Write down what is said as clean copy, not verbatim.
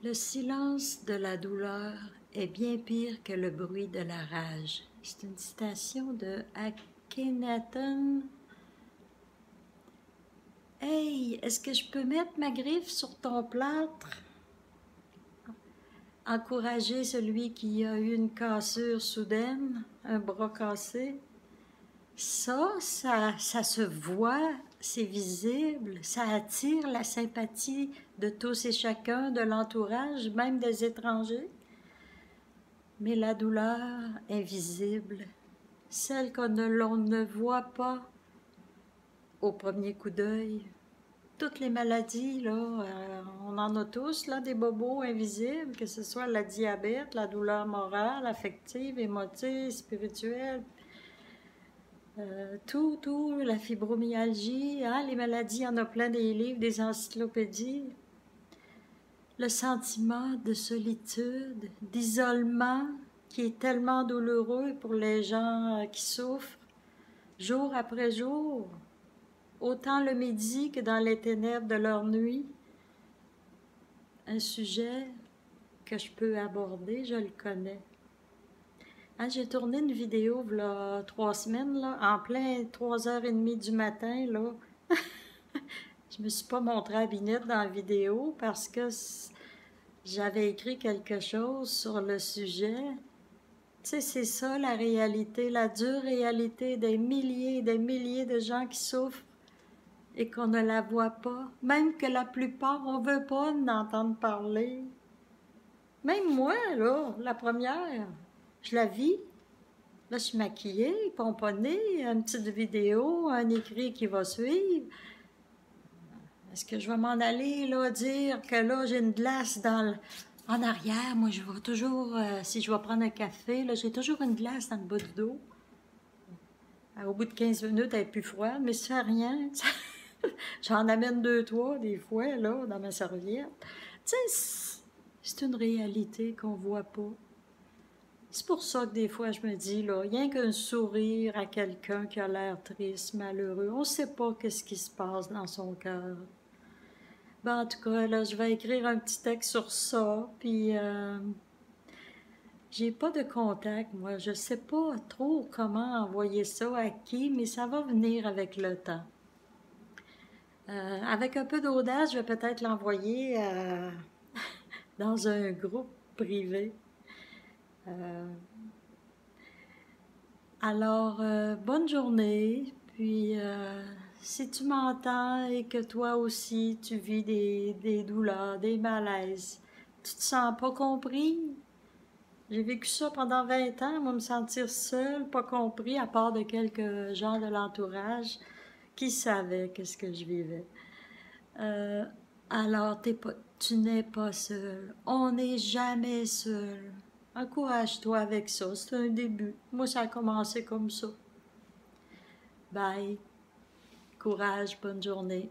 Le silence de la douleur est bien pire que le bruit de la rage. C'est une citation de Akhenaton. Hey, est-ce que je peux mettre ma griffe sur ton plâtre? Encourager celui qui a eu une cassure soudaine, un bras cassé. Ça se voit, c'est visible, ça attire la sympathie de tous et chacun, de l'entourage, même des étrangers. Mais la douleur invisible, celle l'on ne voit pas au premier coup d'œil, toutes les maladies, là, on en a tous, là, des bobos invisibles, que ce soit la diabète, la douleur morale, affective, émotive, spirituelle, tout, la fibromyalgie, hein, les maladies, il y en a plein des livres, des encyclopédies. Le sentiment de solitude, d'isolement, qui est tellement douloureux pour les gens qui souffrent, jour après jour, autant le midi que dans les ténèbres de leur nuit. Un sujet que je peux aborder, je le connais. Hein, j'ai tourné une vidéo il y a 3 semaines, là, en plein 3h30 du matin, là. Je me suis pas montrée à Binette dans la vidéo parce que j'avais écrit quelque chose sur le sujet. Tu sais, c'est ça la réalité, la dure réalité des milliers et des milliers de gens qui souffrent et qu'on ne la voit pas. Même que la plupart, on veut pas en entendre parler. Même moi, là, la première, je la vis. Là, je suis maquillée, pomponnée, une petite vidéo, un écrit qui va suivre. Est-ce que je vais m'en aller, là, dire que là, j'ai une glace en arrière? Moi, je vais toujours, si je vais prendre un café, là, j'ai toujours une glace dans le bas du dos. Au bout de 15 minutes, elle est plus froide, mais ça fait rien. J'en amène 2, 3 des fois, là, dans ma serviette. Tu sais, c'est une réalité qu'on voit pas. C'est pour ça que des fois, je me dis, là, rien qu'un sourire à quelqu'un qui a l'air triste, malheureux, on sait pas qu'est-ce qui se passe dans son cœur. Ben, en tout cas, là, je vais écrire un petit texte sur ça, puis j'ai pas de contact, moi. Je sais pas trop comment envoyer ça à qui, mais ça va venir avec le temps. Avec un peu d'audace, je vais peut-être l'envoyer dans un groupe privé. Alors, bonne journée, puis si tu m'entends et que toi aussi tu vis des douleurs, des malaises, tu te sens pas compris? J'ai vécu ça pendant 20 ans, moi me sentir seule, pas compris, à part de quelques gens de l'entourage qui savaient qu'est-ce que je vivais. Euh, alors, tu n'es pas seul. On n'est jamais seul. Encourage-toi avec ça. C'est un début. Moi, ça a commencé comme ça. Bye. Courage. Bonne journée.